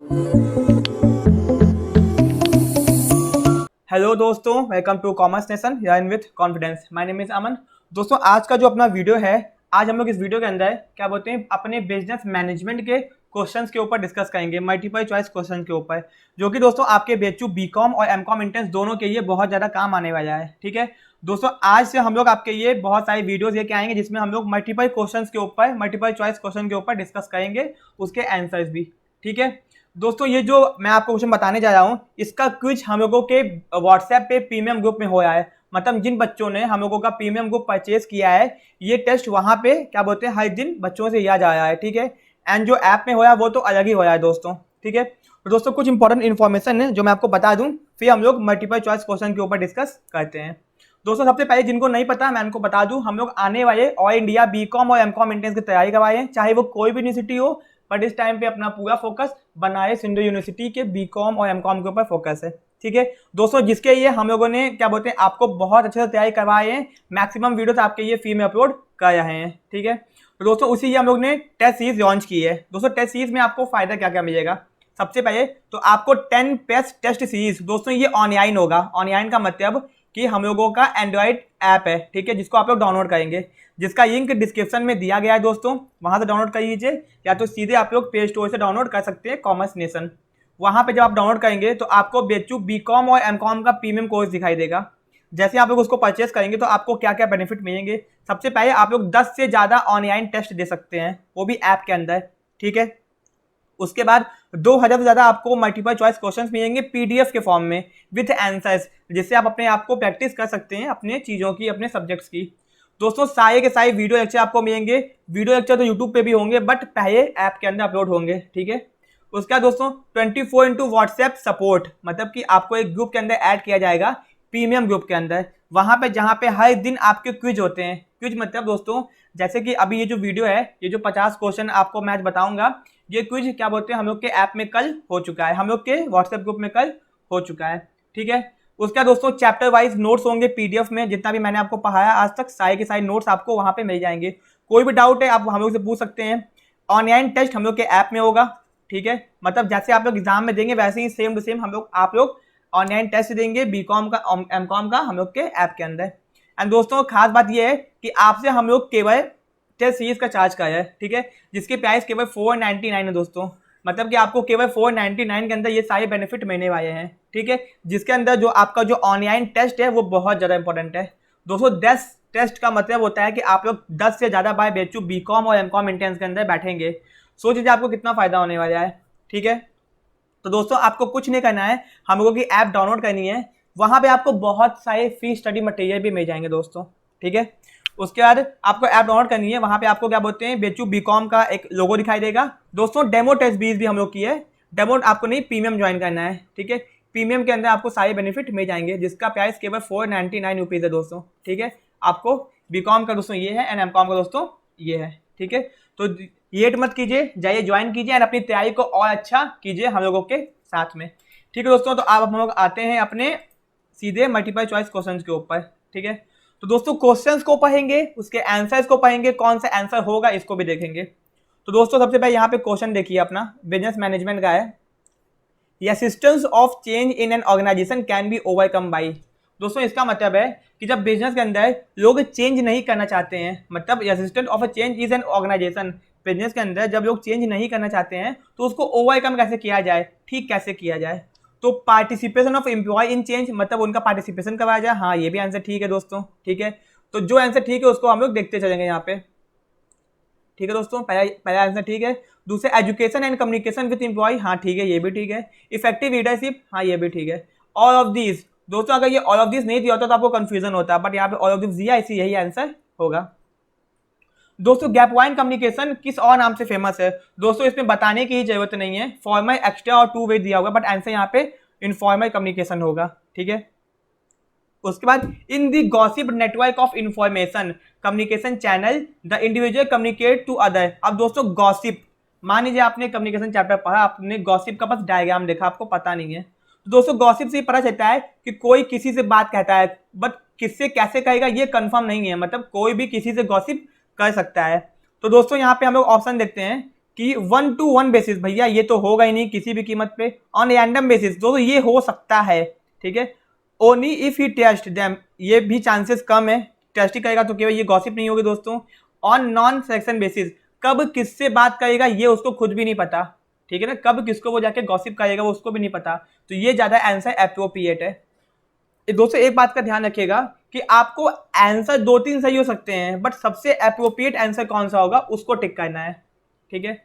Hello दोस्तों, welcome to Commerce Nation in with confidence. My name is Aman. दोस्तों, आज का जो अपना वीडियो है, आज हम लोग इस वीडियो के अंदर क्या बोलते हैं अपने बिजनेस मैनेजमेंट के क्वेश्चंस के ऊपर डिस्कस करेंगे, मल्टीपल चॉइस क्वेश्चन के ऊपर, जो कि दोस्तों आपके बेचू बीकॉम और एमकॉम इंट्रेंस दोनों के लिए बहुत ज़्यादा काम आने वाला है। ठीक है दोस्तों, आज से हम लोग आपके लिए बहुत सारी वीडियोस लेके आएंगे जिसमें हम लोग मल्टीपल क्वेश्चंस के ऊपर, मल्टीपल चॉइस क्वेश्चन के ऊपर डिस्कस करेंगे, उसके आंसर्स भी। ठीक है दोस्तों, ये जो मैं आपको क्वेश्चन बताने जा रहा हूँ, इसका क्विज हम लोगों के व्हाट्सएप पे प्रीमियम ग्रुप में हो रहा है। मतलब जिन बच्चों ने हम लोगों का प्रीमियम ग्रुप परचेज किया है, ये टेस्ट वहां पे क्या बोलते हैं हर दिन बच्चों से लिया जा रहा है। ठीक है, एंड जो ऐप में हो रहा है वो तो अलग ही हो रहा है दोस्तों। ठीक है, तो दोस्तों कुछ इंपॉर्टेंट इन्फॉर्मेशन है जो मैं आपको बता दूं, फिर हम लोग मल्टीपल चॉइस क्वेश्चन के ऊपर डिस्कस करते हैं। दोस्तों, सबसे पहले जिनको नहीं पता मैं उनको बता दूं, हम लोग आने वाले ऑल इंडिया बीकॉम और एमकॉम एंट्रेंस की तैयारी करवाए हैं, चाहे वो कोई भी यूनिवर्सिटी हो, बट इस टाइम पे अपना पूरा फोकस बनारस हिंदू यूनिवर्सिटी के बीकॉम और एमकॉम के ऊपर फोकस है। ठीक है दोस्तों, जिसके लिए हम लोगों ने क्या बोलते हैं आपको बहुत अच्छे से तैयारी करवाए हैं, मैक्सिमम वीडियोस आपके लिए फ्री में अपलोड कर रहे हैं। ठीक है, तो दोस्तों उसी लिए हम लोग ने टेस्ट सीरीज लॉन्च की है। दोस्तों, टेस्ट सीरीज में आपको फायदा क्या क्या मिलेगा? सबसे पहले तो आपको 10 बेस्ट टेस्ट सीरीज, दोस्तों ये ऑनलाइन होगा। ऑनलाइन का मतलब कि हम लोगों का एंड्रॉइड ऐप है, ठीक है, जिसको आप लोग डाउनलोड करेंगे, जिसका लिंक डिस्क्रिप्शन में दिया गया है दोस्तों, वहां से डाउनलोड कर लीजिए, या तो सीधे आप लोग प्ले स्टोर से डाउनलोड कर सकते हैं कॉमर्स नेशन। वहां पे जब आप डाउनलोड करेंगे तो आपको बेचू बीकॉम और एमकॉम का प्रीमियम कोर्स दिखाई देगा। जैसे आप लोग उसको परचेस करेंगे तो आपको क्या क्या बेनिफिट मिलेंगे? सबसे पहले आप लोग 10 से ज़्यादा ऑनलाइन टेस्ट दे सकते हैं, वो भी ऐप के अंदर। ठीक है, उसके बाद 2000 से ज़्यादा आपको मल्टीपल चॉइस क्वेश्चंस मिलेंगे पीडीएफ के फॉर्म में विथ आंसर्स, जिससे आप अपने आप को प्रैक्टिस कर सकते हैं अपने चीज़ों की, अपने सब्जेक्ट्स की। दोस्तों, सारे के सारे वीडियो लेक्चर आपको मिलेंगे। वीडियो लेक्चर तो यूट्यूब पे भी होंगे, बट पहले ऐप के अंदर अपलोड होंगे। ठीक है, उसका दोस्तों 24x व्हाट्सएप सपोर्ट, मतलब कि आपको एक ग्रुप के अंदर ऐड किया जाएगा, प्रीमियम ग्रुप के अंदर, वहां पे जहां पे हर दिन आपके क्विज होते हैं। क्विज मतलब दोस्तों जैसे कि अभी ये जो वीडियो है, ये जो 50 क्वेश्चन आपको मैं आज बताऊंगा, ये क्विज क्या बोलते हैं हम लोग के ऐप में कल हो चुका है, हम लोग के व्हाट्सएप ग्रुप में कल हो चुका है। ठीक है, उसका दोस्तों चैप्टर वाइज नोट्स होंगे पीडीएफ में, जितना भी मैंने आपको पढ़ाया आज तक सारे के सारे नोट्स आपको वहां पे मिल जाएंगे। कोई भी डाउट है आप हम लोग से पूछ सकते हैं। ऑनलाइन टेस्ट हम लोग के ऐप में होगा। ठीक है, मतलब जैसे आप लोग एग्जाम में देंगे वैसे ही सेम टू सेम आप लोग ऑनलाइन टेस्ट देंगे बीकॉम का एमकॉम का हम लोग के ऐप के अंदर। एंड दोस्तों खास बात यह है कि आपसे हम लोग केवल टेस्ट सीरीज का चार्ज का है। ठीक है, जिसकी प्राइस केवल 499 है दोस्तों, मतलब कि आपको केवल 499 के अंदर ये सारे बेनिफिट मिलने वाले हैं। ठीक है, जिसके अंदर जो आपका जो ऑनलाइन टेस्ट है वो बहुत ज़्यादा इंपॉर्टेंट है दोस्तों। 10 टेस्ट का मतलब होता है कि आप लोग 10 से ज़्यादा बार बेचू बीकॉम और एमकॉम एंट्रेंस के अंदर बैठेंगे। सोच लीजिए आपको कितना फायदा होने वाला है। ठीक है, तो दोस्तों आपको कुछ नहीं करना है, हम लोगों की ऐप डाउनलोड करनी है, वहां पे आपको बहुत सारे फ्री स्टडी मटेरियल भी मिल जाएंगे दोस्तों। ठीक है, उसके बाद आपको ऐप डाउनलोड करनी है, वहां पे आपको क्या बोलते हैं बेचू बीकॉम का एक लोगो दिखाई देगा दोस्तों। डेमो टेस्ट बीज भी हम लोग की है, डेमो आपको नहीं प्रीमियम ज्वाइन करना है। ठीक है, प्रीमियम के अंदर आपको सारे बेनिफिट मिल जाएंगे, जिसका प्राइस केवल 499 रुपीज़ है दोस्तों। ठीक है, आपको बीकॉम का दोस्तों ये है एंड एमकॉम का दोस्तों ये है। ठीक है, तो लेट मत कीजिए, जाइए ज्वाइन कीजिए एंड अपनी तैयारी को और अच्छा कीजिए हम लोगों के साथ में। ठीक है दोस्तों, तो आप हम लोग आते हैं अपने सीधे मल्टीपल चॉइस क्वेश्चंस के ऊपर। ठीक है, तो दोस्तों क्वेश्चंस को पढ़ेंगे, उसके आंसर्स को पढ़ेंगे, कौन सा आंसर होगा इसको भी देखेंगे। तो दोस्तों सबसे पहले यहाँ पे क्वेश्चन देखिए अपना बिजनेस मैनेजमेंट का है, assistance of change in an organisation can be overcome by. दोस्तों इसका मतलब है कि जब बिजनेस के अंदर लोग चेंज नहीं करना चाहते हैं, मतलब assistant of a change is an organisation, business के अंदर जब लोग चेंज नहीं करना चाहते हैं तो उसको ओवरकम कैसे किया जाए, ठीक कैसे किया जाए? तो participation of employ in change, मतलब उनका पार्टिसिपेशन करवाया जाए। हाँ, ये भी आंसर ठीक है दोस्तों। ठीक है, तो जो आंसर ठीक है उसको हम लोग देखते चलेंगे यहाँ पे। ठीक है दोस्तों, पहला आंसर ठीक है। दूसरे education and communication with employ, हाँ ठीक है, ये भी ठीक है। इफेक्टिव लीडरशिप, हाँ ये भी ठीक है। ऑल ऑफ दीज, दोस्तों अगर ये ऑल ऑफ दीज नहीं दिया होता तो आपको कंफ्यूजन होता, बट यहाँ पे ऑल ऑफ दीज दिया, इसी यही आंसर होगा। दोस्तों गैप वाइन कम्युनिकेशन किस और नाम से फेमस है? दोस्तों इसमें बताने की ही जरूरत नहीं है, फॉर्मल, एक्स्ट्रा और टू वे दिया होगा, बट आंसर यहाँ पे इनफॉर्मल कम्युनिकेशन होगा। ठीक है, उसके बाद in the gossip network of information communication channel the individual communicate to other. अब दोस्तों गॉसिप, मान लीजिए आपने कम्युनिकेशन चैप्टर पढ़ा, आपने गॉसिप का बस डायग्राम देखा, आपको पता नहीं है, तो दोस्तों गॉसिप से पता चलता है कि कोई किसी से बात कहता है, बट किससे कैसे कहेगा ये कंफर्म नहीं है, मतलब कोई भी किसी से गॉसिप कर सकता है। तो दोस्तों यहाँ पे हम लोग ऑप्शन देखते हैं कि 1-to-1 बेसिस, भैया ये तो होगा ही नहीं किसी भी कीमत पे, ऑन रैंडम बेसिस दोस्तों ये हो सकता है, ठीक है। Only if he test them, ये भी चांसेस कम है, टेस्ट ही करेगा तो केवल ये गॉसिप नहीं होगी दोस्तों। ऑन नॉन सिलेक्शन बेसिस, कब किससे बात करेगा ये उसको खुद भी नहीं पता, ठीक है ना, कब किसको वो जाके गॉसिप करेगा वो उसको भी नहीं पता, तो ये ज्यादा आंसर एप्रोप्रिएट है। दोस्तों एक बात का ध्यान रखिएगा कि आपको आंसर 2-3 सही हो सकते हैं, बट सबसे एप्रोप्रिएट आंसर कौन सा होगा उसको टिक करना है, ठीक है।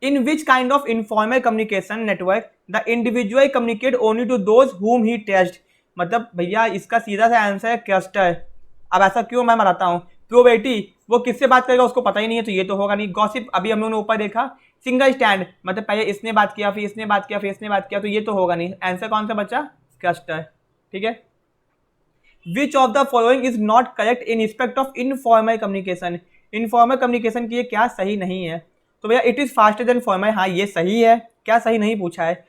In which kind of informal communication network the individual communicate only to those whom he test, मतलब भैया इसका सीधा सा आंसर है क्लस्टर। अब ऐसा क्यों मैं बताता हूँ। प्रोबेबिलिटी, वो किससे बात करेगा उसको पता ही नहीं है, तो ये तो होगा नहीं। गॉसिप, अभी हम लोगों ने ऊपर देखा, सिंगल स्टैंड, मतलब पहले इसने बात किया फिर इसने बात किया फिर इसने बात किया, तो ये तो होगा नहीं। आंसर कौन सा बचा, क्लस्टर, ठीक है। Which of the following is not correct in respect of informal communication, informal communication की ये क्या सही नहीं है, तो भैया it is faster than formal, हाँ ये सही है। क्या सही नहीं पूछा है,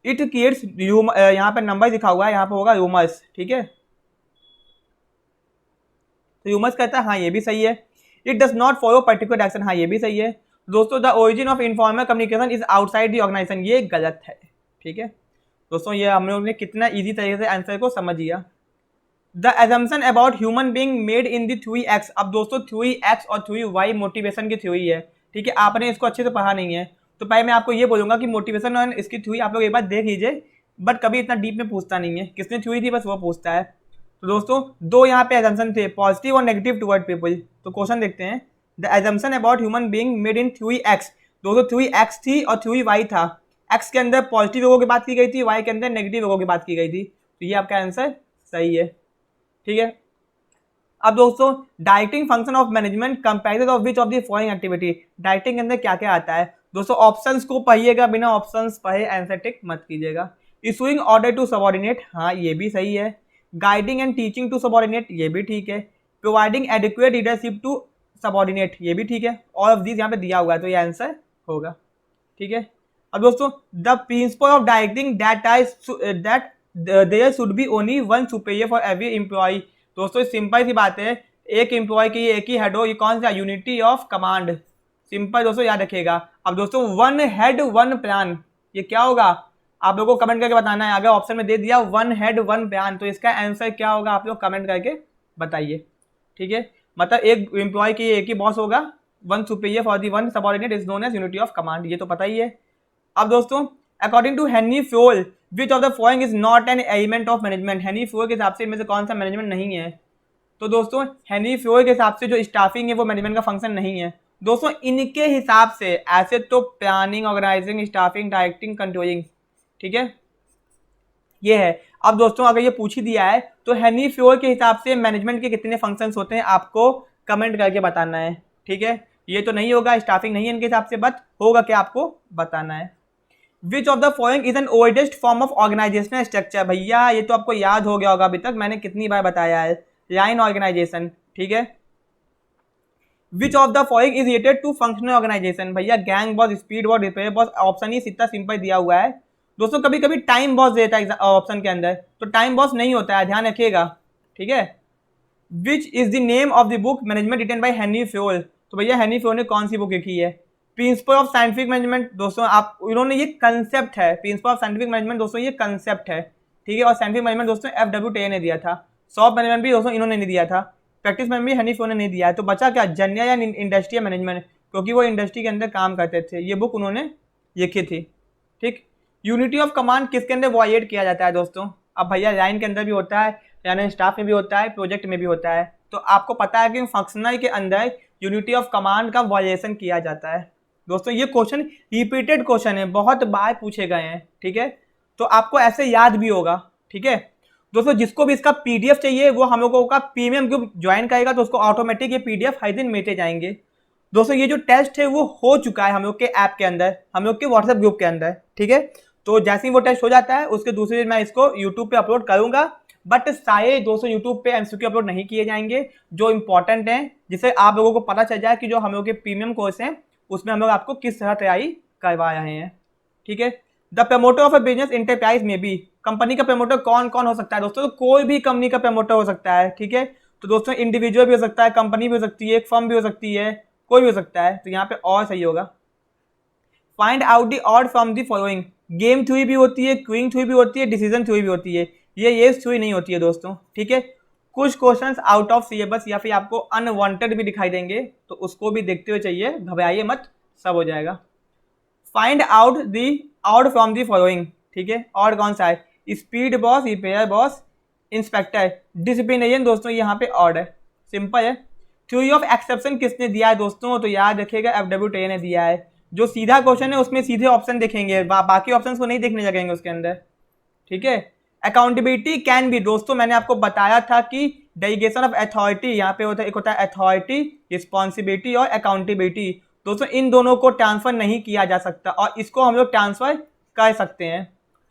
इट क्रिएट्स, यहाँ पे नंबर लिखा हुआ है, यहाँ पे होगा रूमर्स, ठीक है, तो रूमर्स कहता है हाँ ये भी सही है। It does not follow particular direction, हाँ ये भी सही है दोस्तों। The origin of informal communication is outside the organisation, ये गलत है, ठीक है दोस्तों। ये हम लोगों ने कितना इजी तरीके से आंसर को समझ लिया। The assumption about human being made in the 3x, अब दोस्तों 3x और 3y मोटिवेशन की थ्योरी है, ठीक है। आपने इसको अच्छे से पढ़ा नहीं है, तो पहले मैं आपको ये बोलूंगा कि मोटिवेशन और इसकी थ्योरी आप लोग एक बार देख लीजिए, बट कभी इतना डीप में पूछता नहीं है, किसने थ्योरी थी बस वो पूछता है। तो दोस्तों दो यहाँ पे एजम्पशन थे, पॉजिटिव और नेगेटिव टुवर्ड पीपल। तो क्वेश्चन देखते हैं, the assumption about human being made in 3x, दोस्तों 3x थी और 3y था। x के अंदर पॉजिटिव लोगों की बात की गई थी, y के अंदर नेगेटिव लोगों की बात की गई थी, तो ये आपका आंसर सही है, ठीक है। अब दोस्तों directing function of management comparison of which of the following activity, directing के अंदर क्या क्या आता है दोस्तों। ऑप्शंस को पढ़िएगा, बिना ऑप्शंस पढ़े आंसर टिक मत कीजिएगा। इशूइंग ऑर्डर टू सबऑर्डिनेट, हाँ ये भी सही है। Guiding and teaching to subordinate, ये भी ठीक है। Providing adequate leadership to subordinate, ये भी ठीक है। ऑल ऑफ दिस यहाँ पे दिया हुआ है, तो ये आंसर होगा, ठीक है। अब दोस्तों the principle of directing that there should be only one superior for every employ, दोस्तों सिंपल सी बात है, एक एम्प्लॉय की एक ही हेड हो, ये कौन सा, यूनिटी ऑफ कमांड, सिंपल दोस्तों याद रखिएगा। अब दोस्तों वन हेड वन प्लान, ये क्या होगा आप लोगों को कमेंट करके बताना है। अगर ऑप्शन में दे दिया वन हेड वन प्लान, तो इसका आंसर क्या होगा आप लोग कमेंट करके बताइए, ठीक है। मतलब एक एम्प्लॉय की एक ही बॉस होगा, one superior for the one subordinate is known as unity of command, ये तो पता ही है। अब दोस्तों according to Henri Fayol which of the following is not an element of management, Henri Fayol के हिसाब से इनमें से कौन सा मैनेजमेंट नहीं है, तो दोस्तों हेनरी फ्योल के हिसाब से जो स्टाफिंग है वो मैनेजमेंट का फंक्शन नहीं है दोस्तों। इनके हिसाब से ऐसे तो planning, organising, staffing, directing, controlling, ठीक है ये है। अब दोस्तों अगर ये पूछ ही दिया है तो हेनरी फ्योल के हिसाब से मैनेजमेंट के कितने फंक्शंस होते हैं आपको कमेंट करके बताना है, ठीक है। ये तो नहीं होगा, स्टाफिंग नहीं है इनके हिसाब से, बट होगा क्या आपको बताना है। Which of the following is an oldest form of organisational structure, भैया ये तो आपको याद हो गया होगा, अभी तक मैंने कितनी बार बताया है, लाइन ऑर्गेनाइजेशन, ठीक है। Which of the following is related to functional organisation, भैया gang boss, speed boss, repair boss, option ही इतना सिंपल दिया हुआ है दोस्तों। कभी कभी टाइम बॉस देता है ऑप्शन के अंदर, तो टाइम बॉस नहीं होता है, ध्यान रखिएगा, ठीक है। Which is the name of the book management written by Henri Fayol, तो भैया हेनरी फ्योल ने कौन सी बुक लिखी है, प्रिंसिपल ऑफ साइंटिफिक मैनेजमेंट, दोस्तों आप इन्होंने ये कंसेप्ट है, प्रिंसिपल ऑफ साइंटिफिक मैनेजमेंट दोस्तों ये कंसेप्ट है, ठीक है। और साइंटिफिक मैनेजमेंट दोस्तों FW ने दिया था, सॉफ्ट मैनेजमेंट भी दोस्तों इन्होंने नहीं दिया था, प्रैक्टिस मैनेजमेंट भी हेनरी फ्योल ने नहीं दिया है। तो बचा क्या, जनरल या इंडस्ट्रियल मैनेजमेंट, क्योंकि वो इंडस्ट्री के अंदर काम करते थे, ये बुक उन्होंने लिखी थी, ठीक। यूनिटी ऑफ कमांड किसके अंदर वायलेट किया जाता है दोस्तों, अब भैया लाइन के अंदर भी होता है, यानी स्टाफ में भी होता है, प्रोजेक्ट में भी होता है, तो आपको पता है कि फंक्शनल के अंदर यूनिटी ऑफ कमांड का वायलेशन किया जाता है दोस्तों। ये क्वेश्चन रिपीटेड क्वेश्चन है, बहुत बार पूछे गए हैं, ठीक है, तो आपको ऐसे याद भी होगा, ठीक है दोस्तों। जिसको भी इसका PDF चाहिए वो हम लोगों का प्रीमियम ग्रुप ज्वाइन करेगा, तो उसको ऑटोमेटिक ये PDF हर दिन मिलते जाएंगे दोस्तों। ये जो टेस्ट है वो हो चुका है हम लोग के ऐप के अंदर, हम लोग के व्हाट्सएप ग्रुप के अंदर, ठीक है। तो जैसे ही वो टेस्ट हो जाता है उसके दूसरे दिन मैं इसको यूट्यूब पे अपलोड करूंगा, बट सारे दोस्तों यूट्यूब पे MCQ अपलोड नहीं किए जाएंगे, जो इंपॉर्टेंट हैं, जिससे आप लोगों को पता चल जाए कि जो हम लोग के प्रीमियम कोर्स हैं उसमें हम लोग आपको किस तरह तैयारी करवा रहे हैं, ठीक है। The promoter of a business enterprise में भी, कंपनी का प्रमोटर कौन कौन हो सकता है दोस्तों, तो कोई भी कंपनी का प्रमोटर हो सकता है, ठीक है। तो दोस्तों इंडिविजुअल भी हो सकता है, कंपनी भी हो सकती है, एक फर्म भी हो सकती है, कोई भी हो सकता है, तो यहाँ पे और सही होगा, find out the odd from the following. Game theory भी होती है, क्वीन थ्योरी भी होती है, डिसीजन थ्योरी भी होती है, ये थ्योरी नहीं होती है दोस्तों, ठीक है। कुछ क्वेश्चंस आउट ऑफ सिलेबस या फिर आपको अनवांटेड भी दिखाई देंगे, तो उसको भी देखते हुए चाहिए, घबराइए मत, सब हो जाएगा। Find out the odd from the following, ठीक है। ऑड कौन सा है? Speed boss, repair boss, inspector, disciplinarian दोस्तों यहाँ पे ऑड है, सिंपल है। थ्योरी ऑफ एक्सेप्शन किसने दिया है दोस्तों? तो याद रखिएगा FW टे ने दिया है। जो सीधा क्वेश्चन है उसमें सीधे ऑप्शन देखेंगे, बाकी ऑप्शंस को नहीं देखने लगेंगे उसके अंदर, ठीक है। अकाउंटेबिलिटी कैन बी, दोस्तों मैंने आपको बताया था कि डेलीगेशन ऑफ अथॉरिटी यहाँ पे होता है, एक होता है अथॉरिटी, रिस्पॉन्सिबिलिटी और अकाउंटेबिलिटी। दोस्तों इन दोनों को ट्रांसफर नहीं किया जा सकता और इसको हम लोग ट्रांसफर कर सकते हैं।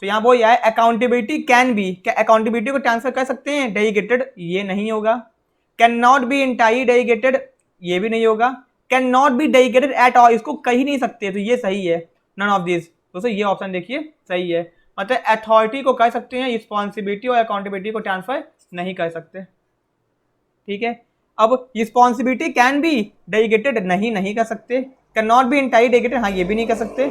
तो यहाँ वो यह है अकाउंटेबिलिटी कैन बी, क्या अकाउंटेबिलिटी को ट्रांसफर कर सकते हैं डेलीगेटेड? ये नहीं होगा। Can not be entirely delegated, ये भी नहीं होगा। Can not be delegated at all, इसको कह ही नहीं सकते, तो ये सही है, नन ऑफ दिस। दोस्तों ये ऑप्शन देखिए सही है, मतलब अथॉरिटी को कर सकते हैं, रिस्पॉन्सिबिलिटी और अकाउंटेबिलिटी को ट्रांसफर नहीं कर सकते, ठीक है। अब रिस्पॉन्सिबिलिटी कैन बी डेलीगेटेड, नहीं कर सकते। Can not be entirely delegated, हाँ ये भी नहीं कर सकते।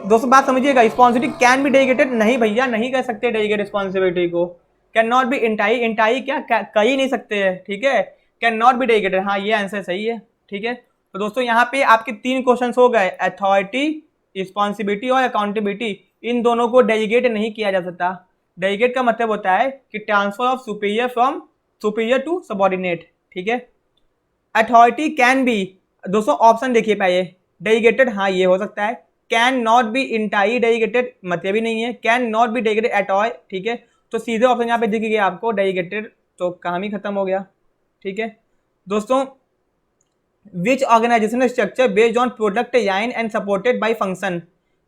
दोस्तों बात समझिएगा, रिस्पॉन्सिबिलिटी कैन बी डेलीगेटेड, नहीं भैया नहीं कर सकते डेलीगेट रिस्पॉन्सिबिलिटी को। कैन नॉट बी इंटायरली क्या कर ही नहीं सकते हैं, ठीक है। कैन नॉट बी डेलीगेटेड, हाँ ये आंसर सही है, ठीक है। तो दोस्तों यहाँ पे आपके 3 क्वेश्चन हो गए, अथॉरिटी, रिस्पॉन्सिबिलिटी और अकाउंटेबिलिटी, इन दोनों को डेलीगेट नहीं किया जा सकता। डेलीगेट का मतलब होता है कि transfer of superior from superior to subordinate, ठीक है। अथॉरिटी कैन बी, दोस्तों ऑप्शन देखिए पहले, डेलीगेटेड हाँ ये हो सकता है। Can not be entirely delegated मतलब ही नहीं है। Can not be delegated at all, ठीक है। तो सीधे ऑप्शन यहाँ पे दिख गया आपको डेलीगेटेड, तो काम ही खत्म हो गया, ठीक है। दोस्तों which organisational structure based on product line and supported by function,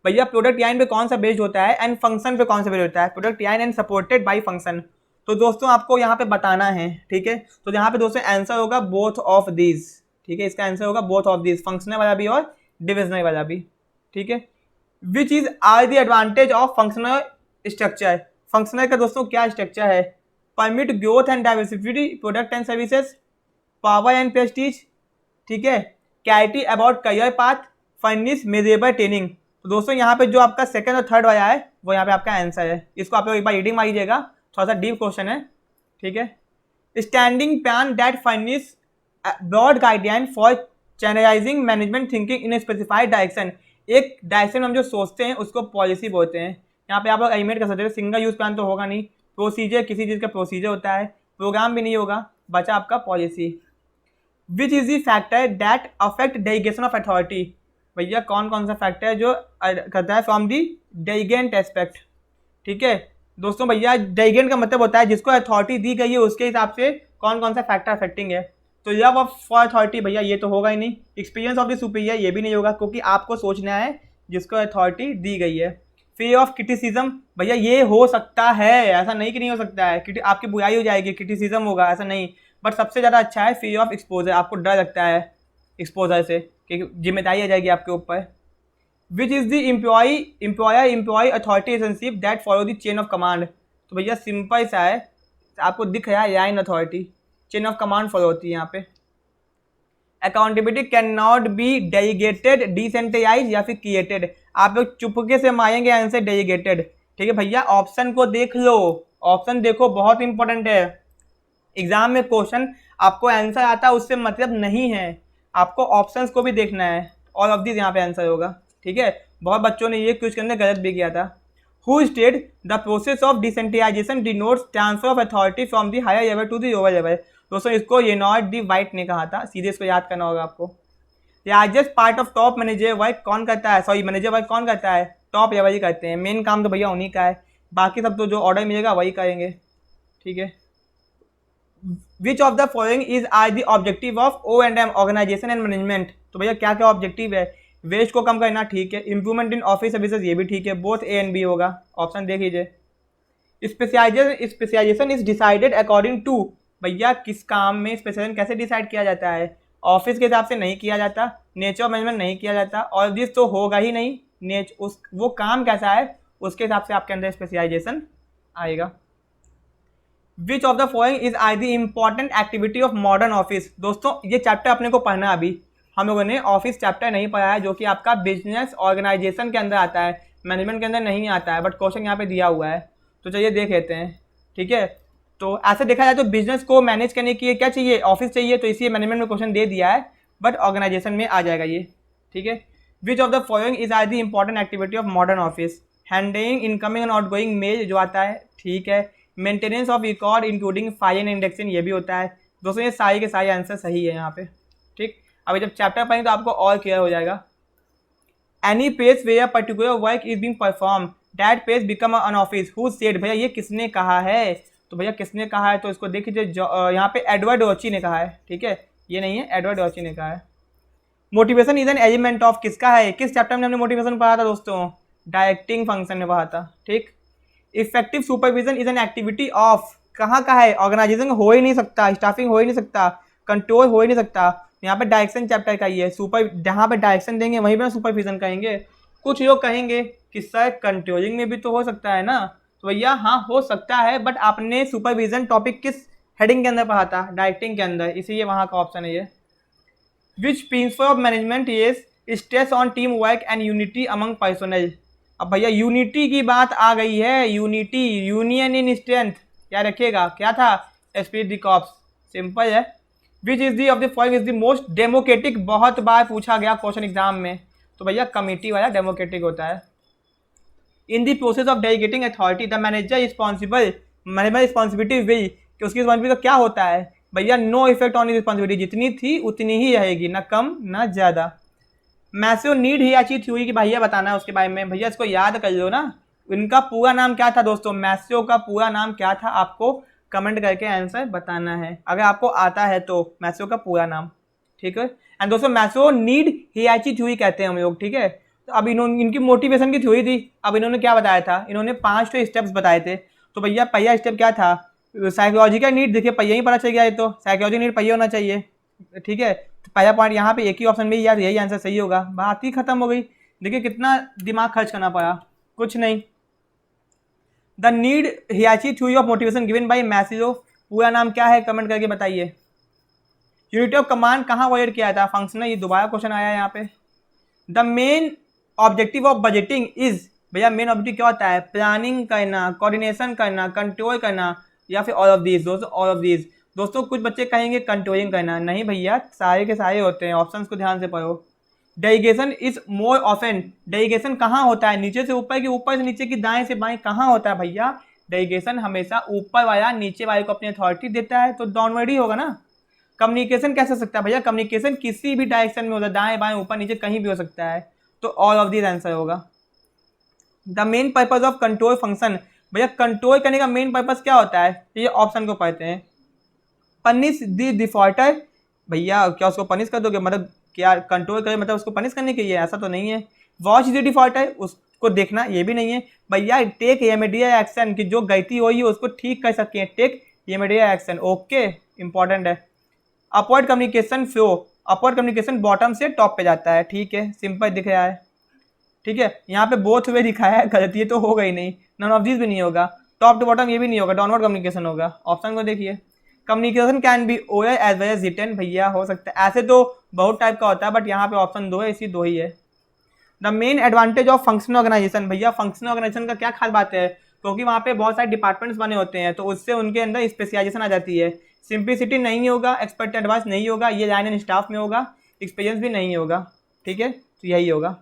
भैया प्रोडक्ट लाइन पे कौन सा बेस्ड होता है एंड फंक्शन पे कौन सा बेस्ड होता है? Product line and supported by function. तो दोस्तों आपको यहाँ पे बताना है, ठीक है। तो यहाँ पे दोस्तों आंसर होगा बोथ ऑफ दीज, ठीक है। इसका आंसर होगा बोथ ऑफ दीज, फंक्शनल वाला भी और डिविजनल वाला भी, ठीक है। Which is are the advantage of functional structure, functional का दोस्तों क्या स्ट्रक्चर है? Permit growth and diversity product and services, power and prestige, ठीक है। Clarity about career path, furnish measurable training. तो दोस्तों यहाँ पे जो आपका सेकंड और थर्ड वाला है वो यहाँ पे आपका आंसर है। इसको आप लोग एक बार रीडिंग मारिएगा, थोड़ा सा डीप क्वेश्चन है, ठीक है। Standing plan that furnish broad guideline for channelising management thinking in a specified direction, एक डायरेक्शन हम जो सोचते हैं उसको पॉलिसी बोलते हैं। यहाँ पे आप लोग एलिमेंट कर सकते हो, सिंगल यूज प्लान तो होगा नहीं, प्रोसीजर किसी चीज़ का प्रोसीजर होता है, प्रोग्राम भी नहीं होगा, बचा आपका policy. Which is the factor that affect delegation of authority, भैया कौन कौन सा फैक्टर है जो करता है फ्रॉम दी डेलीगेंट एस्पेक्ट, ठीक है। दोस्तों भैया डेलीगेंट का मतलब होता है जिसको अथॉरिटी दी गई है उसके हिसाब से कौन कौन सा फैक्टर अफेक्टिंग है। तो लव ऑफ फॉर अथॉरिटी भैया ये तो होगा ही नहीं। एक्सपीरियंस ऑफ द सुपीरियर ये भी नहीं होगा, क्योंकि आपको सोचना है जिसको अथॉरिटी दी गई है। फियर ऑफ क्रिटिसिज्म भैया ये हो सकता है, ऐसा नहीं कि नहीं हो सकता है, आपकी बुराई हो जाएगी, क्रिटिसिज्म होगा, ऐसा नहीं। बट सबसे ज़्यादा अच्छा है फियर ऑफ एक्सपोजर, आपको डर लगता है एक्सपोजर से कि जिम्मेदारी आ जाएगी आपके ऊपर। Which is the employer authority relationship that follow the chain of command, तो भैया सिंपल सा है, आपको दिख रहा है line authority, chain of command follow होती है यहाँ पे। Accountability can not be delegated, decentralise या फिर क्रिएटेड, आप लोग चुपके से मारेंगे आंसर डेलीगेटेड, ठीक है भैया। ऑप्शन को देख लो, ऑप्शन देखो, बहुत इंपॉर्टेंट है। एग्जाम में क्वेश्चन आपको आंसर आता है उससे मतलब नहीं है, आपको ऑप्शंस को भी देखना है। ऑल ऑफ दिस यहाँ पे आंसर होगा, ठीक है। बहुत बच्चों ने ये क्विज के अंदर गलत भी किया था। Who state the process of decentralisation denotes transfer of authority from the higher level to the lower level, दोस्तों इसको रेनॉल्ड डी वाइट ने कहा था, सीधे इसको याद करना होगा आपको। Largest part of top manager work कौन करता है, सॉरी मैनेजर वर्क कौन करता है? टॉप लेवल ही करते हैं, मेन काम तो भैया उन्हीं का है, बाकी सब तो जो ऑर्डर मिलेगा वही करेंगे, ठीक है। Which of the following is are the objective of O&M organisation and management, तो भैया क्या क्या ऑब्जेक्टिव है? वेस्ट को कम करना, ठीक है। इंप्रूवमेंट इन ऑफिस सर्विसेज, ये भी ठीक है, बोथ A एंड B होगा, ऑप्शन देख लीजिए। Specialisation is decided according to, भैया किस काम में स्पेशलाइजेशन कैसे डिसाइड किया जाता है? ऑफिस के हिसाब से नहीं किया जाता, नेचर ऑफ मैनेजमेंट नहीं किया जाता, और दिस तो होगा ही नहीं, वो काम कैसा है उसके हिसाब से आपके अंदर स्पेशलाइजेशन आएगा। विच of the following is I the important activity of modern office, दोस्तों ये चैप्टर अपने को पढ़ना अभी, हम लोगों ने ऑफिस चैप्टर नहीं पढ़ा है, जो कि आपका बिजनेस ऑर्गेनाइजेशन के अंदर आता है, मैनेजमेंट के अंदर नहीं आता है, बट क्वेश्चन यहाँ पे दिया हुआ है। तो चलिए देख लेते हैं। ठीक है, तो ऐसे देखा जाए तो बिजनेस को मैनेज करने के लिए क्या चाहिए, ऑफिस चाहिए, तो इसलिए मैनेजमेंट में क्वेश्चन दे दिया है, बट ऑर्गेनाइजेशन में आ जाएगा ये। ठीक है, which of the following is are the important activity of modern office, handling incoming and outgoing mail जो आता है। ठीक है, maintenance of record including file and indexing, ये भी होता है। दोस्तों ये सारे के सारे आंसर सही है यहाँ पे। ठीक, अभी जब चैप्टर पढ़ेंगे तो आपको और क्लियर हो जाएगा। Any place where particular work is being perform that place become an office who said, भैया ये किसने कहा है, तो भैया किसने कहा है, तो इसको देख लीजिए, यहाँ पे एडवर्ड डॉची ने कहा है। ठीक है, ये नहीं है, एडवर्ड डॉची ने कहा है। Motivation is an element of, किसका है, किस चैप्टर में हमने मोटिवेशन पढ़ा था दोस्तों, डायरेक्टिंग फंक्शन में पढ़ा था। ठीक, effective supervision is an activity of, कहाँ का है, ऑर्गेनाइजेशन हो ही नहीं सकता, स्टाफिंग हो ही नहीं सकता, कंट्रोल हो ही नहीं सकता, यहाँ पे डायरेक्शन चैप्टर का ही है। सुपर जहाँ पे डायरेक्शन देंगे वहीं पे सुपरविजन कहेंगे। कुछ लोग कहेंगे कि सर कंट्रोलिंग में भी तो हो सकता है ना, तो भैया हाँ हो सकता है, बट आपने सुपरविजन टॉपिक किस हेडिंग के अंदर पढ़ा था, डायरेक्टिंग के अंदर, इसीलिए वहाँ का ऑप्शन है ये। Which principle of management is stress on team work and unity among personal, अब भैया यूनिटी की बात आ गई है, यूनिटी, यूनियन इन स्ट्रेंथ, क्या रखिएगा, क्या था, स्पिरिट द कॉर्प्स, सिंपल है। Which is the of the following is the most democratic, बहुत बार पूछा गया क्वेश्चन एग्जाम में, तो भैया कमिटी वाला डेमोक्रेटिक होता है। In the process of delegating authority the manager responsible, manager responsibility will, कि उसकी रिस्पॉन्सिबिलिटी क्या होता है, भैया नो इफेक्ट ऑन रिस्पॉन्सिबिलिटी, जितनी थी उतनी ही रहेगी, ना कम ना ज़्यादा। मैसिव नीड हियाची थ्योरी की भैया बताना है उसके बारे में, भैया इसको याद कर लो ना, इनका पूरा नाम क्या था दोस्तों, मैसिव का पूरा नाम क्या था, आपको कमेंट करके आंसर बताना है, अगर आपको आता है तो, मैसिव का पूरा नाम। ठीक है, एंड दोस्तों मैसिव नीड हियाची थ्योरी कहते हैं हम लोग। ठीक है, तो अब इन्होंने, इनकी मोटिवेशन की थ्योरी थी, अब इन्होंने क्या बताया था, इन्होंने 5 स्टेप्स बताए थे, तो भैया पहला स्टेप क्या था, साइकोलॉजिकल नीड, देखिए पहिया ही पता चल गया है, तो साइकोलॉजिकल नीड पहिया होना चाहिए। ठीक है, तो पहला पॉइंट यहाँ पे एक ही ऑप्शन में यार यही आंसर सही होगा, बात ही खत्म हो गई। देखिए कितना दिमाग खर्च करना पड़ा, कुछ नहीं। The need hierarchy theory of motivation given by Maslow, पूरा नाम क्या है, कमेंट करके बताइए। यूनिटी ऑफ कमांड कहाँ वर्ड किया था, फंक्शनल, ये दोबारा क्वेश्चन आया है यहाँ पे। The main objective of budgeting is, भैया मेन ऑब्जेक्टिव क्या होता है, प्लानिंग करना, कोऑर्डिनेशन करना, कंट्रोल करना, या फिर ऑल ऑफ दीज दोस्तों, ऑल ऑफ दीज। दोस्तों कुछ बच्चे कहेंगे कंट्रोलिंग करना, नहीं भैया सारे के सारे होते हैं, ऑप्शंस को ध्यान से पढ़ो। Delegation is more often, delegation कहाँ होता है, नीचे से ऊपर की, ऊपर से नीचे की, दाएं से बाएं, कहाँ होता है भैया, डेलीगेशन हमेशा ऊपर वाला नीचे वाले को अपनी अथॉरिटी देता है, तो डाउनवर्ड ही होगा ना। कम्युनिकेशन कैसे हो सकता है भैया, कम्युनिकेशन किसी भी डायरेक्शन में होता है, दाएं बाएं ऊपर नीचे कहीं भी हो सकता है, तो ऑल ऑफ दीज आंसर होगा। The main purpose of control function, भैया कंट्रोल करने का मेन पर्पज क्या होता है, ये ऑप्शन को पढ़ते हैं। पनिश द डिफॉल्टर, भैया क्या उसको पनिश कर दोगे, मतलब क्या कंट्रोल करे मतलब उसको पनिश करने के लिए, ऐसा तो नहीं है। वॉच द डिफॉल्टर, उसको देखना, ये भी नहीं है भैया। टेक रेमेडियल एक्शन, की जो गलती हुई है उसको ठीक कर सके, take remedial action, okay important है। Upward communication flow, upward communication bottom से टॉप पे जाता है, ठीक है सिंपल दिख रहा है। ठीक है, यहाँ पे बोथ वे दिखाया है, गलती तो होगा ही नहीं, नन ऑफ दिस भी नहीं होगा, टॉप टू बॉटम ये भी नहीं होगा, डाउनवर्ड कम्युनिकेशन होगा। ऑप्शन को देखिए, communication can be oral as well as written, भैया हो सकता है, ऐसे तो बहुत टाइप का होता है, बट यहाँ पे ऑप्शन 2 है, इसी 2 ही है। The main advantage of functional organisation, भैया फंक्शनल ऑर्गेनाइजेशन का क्या खास बात है, क्योंकि वहाँ पे बहुत सारे डिपार्टमेंट्स बने होते हैं, तो उससे उनके अंदर स्पेशलाइजेशन आ जाती है। सिंप्लिसिटी नहीं होगा, एक्सपर्ट एडवाइस नहीं होगा, ये लाइन एंड स्टाफ में होगा, एक्सपीरियंस भी नहीं होगा। ठीक है, तो यही होगा।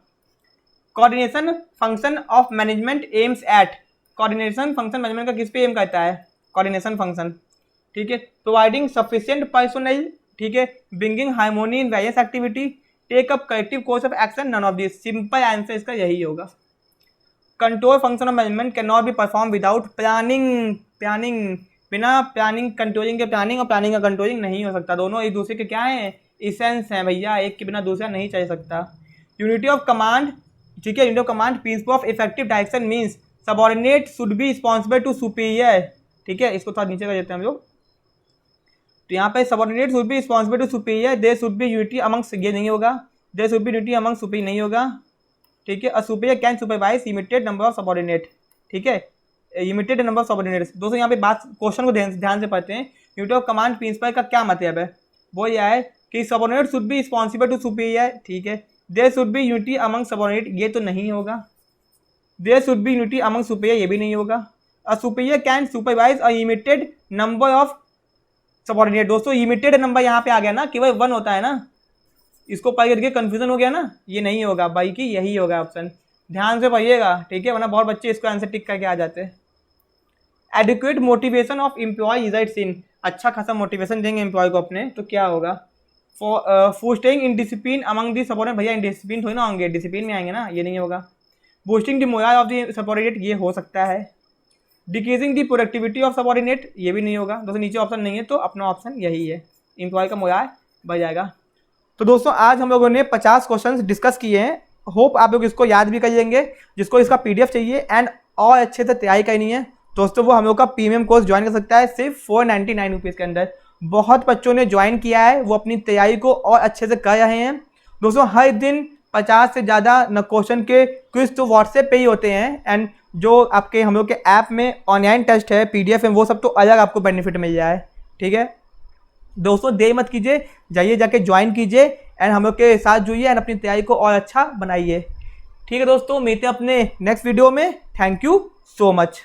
Coordination function of management aims at, coordination function management का किस पे एम करता है, कोऑर्डिनेशन फंक्शन। ठीक है, प्रोवाइडिंग सफिशिएंट पर्सनल, ठीक है, bringing harmony in various activity, take up corrective course of action, none of this, simple answer इसका यही होगा। Control function of management can not be perform without planning, planning, बिना planning controlling के planning और planning का controlling नहीं हो सकता, दोनों एक दूसरे के क्या हैं, इसेंस हैं भैया, एक के बिना दूसरा नहीं चल सकता। यूनिटी ऑफ कमांड, ठीक है, unity of command principle of effective direction means subordinate should be responsible to superior, ठीक है, इसको थोड़ा नीचे कर देते हैं हम लोग, तो यहाँ पे subordinate should be responsible to superior, there should be unity amongst, ये नहीं होगा, there should be unity amongst superior नहीं होगा। ठीक है, a superior can supervise limited number of subordinate, ठीक है, लिमिटेड नंबर ऑफ सबऑर्डिनेट्स। दोस्तों यहाँ पे बात क्वेश्चन को ध्यान से पढ़ते हैं। यूनिटी ऑफ कमांड प्रिंसिपल का क्या मतलब है, वो यह है कि subordinate should be responsible to superior, ठीक है। There should be unity among subordinate, ये तो नहीं होगा। There should be unity among superior, ये भी नहीं होगा। A superior can supervise a limited number of subordinate. दोस्तों लिमिटेड नंबर यहाँ पे आ गया ना, केवल 1 होता है ना, इसको पढ़ करके कंफ्यूजन हो गया ना, ये नहीं होगा भाई कि यही होगा ऑप्शन। ध्यान से पढ़िएगा, ठीक है, वरना बहुत बच्चे इसको आंसर टिक करके आ जाते हैं। Adequate motivation of employ results in, अच्छा खासा मोटिवेशन देंगे एम्प्लॉय को अपने, तो क्या होगा। For staying in discipline among the subordinate, भैया डिसिप्लिन थोड़ी ना होंगे, डिसिप्लिन में आएंगे ना, ये नहीं होगा। Boosting the moral of the subordinate, ये हो सकता है। Decreasing the productivity of subordinate, ये भी नहीं होगा। दोस्तों नीचे ऑप्शन नहीं है, तो अपना ऑप्शन यही है, एम्प्लॉय का मोरल बढ़ जाएगा। तो दोस्तों आज हम लोगों ने 50 क्वेश्चंस डिस्कस किए हैं। होप आप लोग इसको याद भी कर लेंगे। जिसको इसका पीडीएफ चाहिए एंड और अच्छे से तैयारी करनी है दोस्तों, वो हम लोग का प्रीमियम कोर्स ज्वाइन कर सकता है सिर्फ 499 रुपीज़ के अंदर। बहुत बच्चों ने ज्वाइन किया है, वो अपनी तैयारी को और अच्छे से कर रहे हैं। दोस्तों हर दिन 50 से ज़्यादा न क्वेश्चन के क्विज तो व्हाट्सएप पे ही होते हैं, एंड जो आपके हम लोग के ऐप में ऑनलाइन टेस्ट है, पीडीएफ है, वो सब तो अलग आपको बेनिफिट मिल जाए, ठीक है। दोस्तों देर मत कीजिए, जाइए जाके ज्वाइन कीजिए एंड हम लोग के साथ जुड़िए एंड अपनी तैयारी को और अच्छा बनाइए, ठीक है दोस्तों। मिलते हैं अपने नेक्स्ट वीडियो में। Thank you so much.